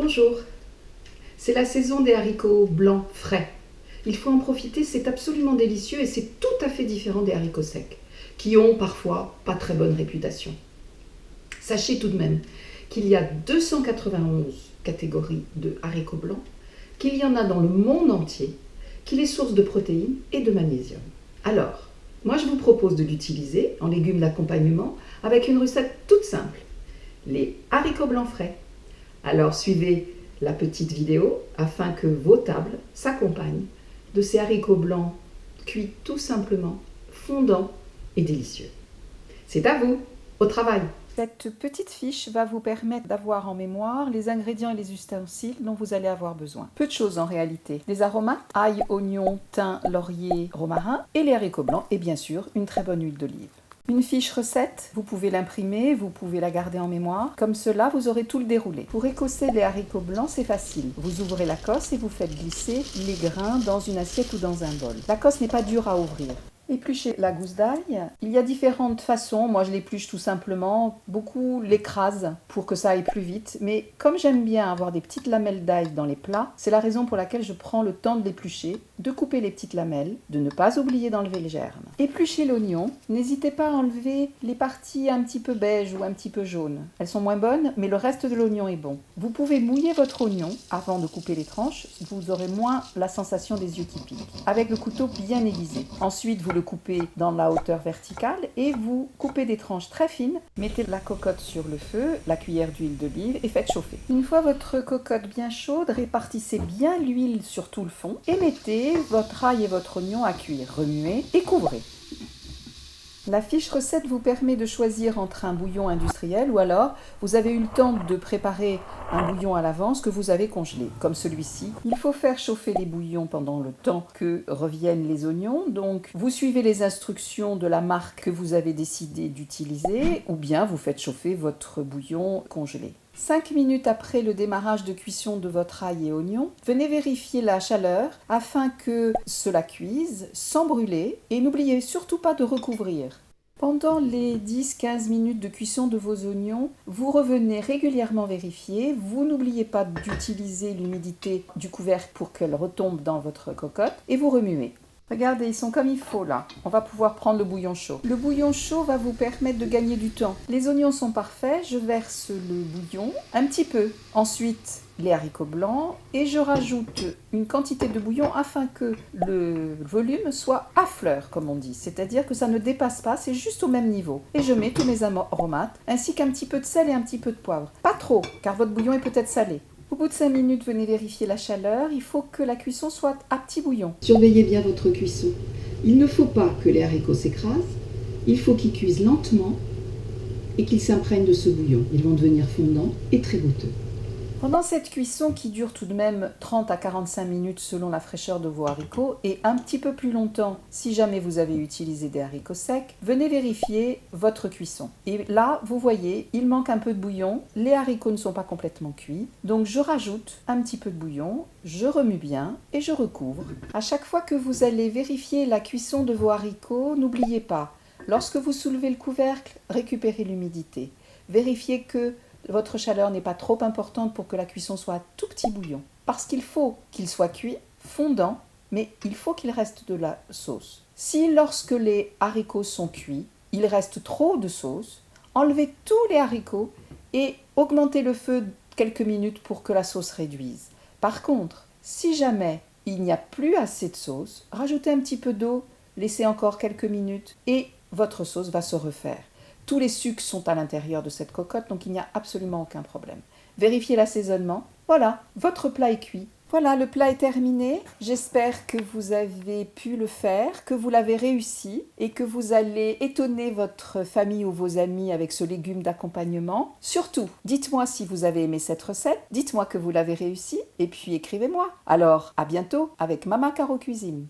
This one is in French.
Bonjour, c'est la saison des haricots blancs frais. Il faut en profiter, c'est absolument délicieux et c'est tout à fait différent des haricots secs, qui ont parfois pas très bonne réputation. Sachez tout de même qu'il y a 291 catégories de haricots blancs, qu'il y en a dans le monde entier, qu'il est source de protéines et de magnésium. Alors, moi je vous propose de l'utiliser en légumes d'accompagnement avec une recette toute simple, les haricots blancs frais. Alors suivez la petite vidéo afin que vos tables s'accompagnent de ces haricots blancs cuits tout simplement, fondants et délicieux. C'est à vous, au travail! Cette petite fiche va vous permettre d'avoir en mémoire les ingrédients et les ustensiles dont vous allez avoir besoin. Peu de choses en réalité. Les aromates, ail, oignon, thym, laurier, romarin et les haricots blancs et bien sûr une très bonne huile d'olive. Une fiche recette, vous pouvez l'imprimer, vous pouvez la garder en mémoire. Comme cela, vous aurez tout le déroulé. Pour écosser les haricots blancs, c'est facile. Vous ouvrez la cosse et vous faites glisser les grains dans une assiette ou dans un bol. La cosse n'est pas dure à ouvrir. Éplucher la gousse d'ail, il y a différentes façons. Moi, je l'épluche tout simplement. Beaucoup l'écrasent pour que ça aille plus vite. Mais comme j'aime bien avoir des petites lamelles d'ail dans les plats, c'est la raison pour laquelle je prends le temps de l'éplucher, de couper les petites lamelles, de ne pas oublier d'enlever les germes. Éplucher l'oignon, n'hésitez pas à enlever les parties un petit peu beige ou un petit peu jaune. Elles sont moins bonnes, mais le reste de l'oignon est bon. Vous pouvez mouiller votre oignon avant de couper les tranches. Vous aurez moins la sensation des yeux qui piquent. Avec le couteau bien aiguisé. Ensuite, vous le coupez dans la hauteur verticale et vous coupez des tranches très fines. Mettez la cocotte sur le feu, la cuillère d'huile d'olive et faites chauffer. Une fois votre cocotte bien chaude, répartissez bien l'huile sur tout le fond et mettez votre ail et votre oignon à cuire. Remuez et couvrez. La fiche recette vous permet de choisir entre un bouillon industriel ou alors vous avez eu le temps de préparer un bouillon à l'avance que vous avez congelé, comme celui-ci. Il faut faire chauffer les bouillons pendant le temps que reviennent les oignons. Donc vous suivez les instructions de la marque que vous avez décidé d'utiliser ou bien vous faites chauffer votre bouillon congelé. 5 minutes après le démarrage de cuisson de votre ail et oignon, venez vérifier la chaleur afin que cela cuise sans brûler et n'oubliez surtout pas de recouvrir. Pendant les 10-15 minutes de cuisson de vos oignons, vous revenez régulièrement vérifier. Vous n'oubliez pas d'utiliser l'humidité du couvercle pour qu'elle retombe dans votre cocotte et vous remuez. Regardez, ils sont comme il faut là. On va pouvoir prendre le bouillon chaud. Le bouillon chaud va vous permettre de gagner du temps. Les oignons sont parfaits, je verse le bouillon un petit peu. Ensuite, les haricots blancs et je rajoute une quantité de bouillon afin que le volume soit à fleur, comme on dit. C'est-à-dire que ça ne dépasse pas, c'est juste au même niveau. Et je mets tous mes aromates ainsi qu'un petit peu de sel et un petit peu de poivre. Pas trop, car votre bouillon est peut-être salé. Au bout de 5 minutes, venez vérifier la chaleur. Il faut que la cuisson soit à petit bouillon. Surveillez bien votre cuisson. Il ne faut pas que les haricots s'écrasent. Il faut qu'ils cuisent lentement et qu'ils s'imprègnent de ce bouillon. Ils vont devenir fondants et très goûteux. Pendant cette cuisson qui dure tout de même 30 à 45 minutes selon la fraîcheur de vos haricots et un petit peu plus longtemps si jamais vous avez utilisé des haricots secs, venez vérifier votre cuisson. Et là, vous voyez, il manque un peu de bouillon, les haricots ne sont pas complètement cuits, donc je rajoute un petit peu de bouillon, je remue bien et je recouvre. À chaque fois que vous allez vérifier la cuisson de vos haricots, n'oubliez pas, lorsque vous soulevez le couvercle, récupérez l'humidité. Vérifiez que votre chaleur n'est pas trop importante pour que la cuisson soit à tout petit bouillon. Parce qu'il faut qu'il soit cuit, fondant, mais il faut qu'il reste de la sauce. Si lorsque les haricots sont cuits, il reste trop de sauce, enlevez tous les haricots et augmentez le feu quelques minutes pour que la sauce réduise. Par contre, si jamais il n'y a plus assez de sauce, rajoutez un petit peu d'eau, laissez encore quelques minutes et votre sauce va se refaire. Tous les sucres sont à l'intérieur de cette cocotte, donc il n'y a absolument aucun problème. Vérifiez l'assaisonnement. Voilà, votre plat est cuit. Voilà, le plat est terminé. J'espère que vous avez pu le faire, que vous l'avez réussi et que vous allez étonner votre famille ou vos amis avec ce légume d'accompagnement. Surtout, dites-moi si vous avez aimé cette recette, dites-moi que vous l'avez réussi et puis écrivez-moi. Alors, à bientôt avec Mama Caro Cuisine.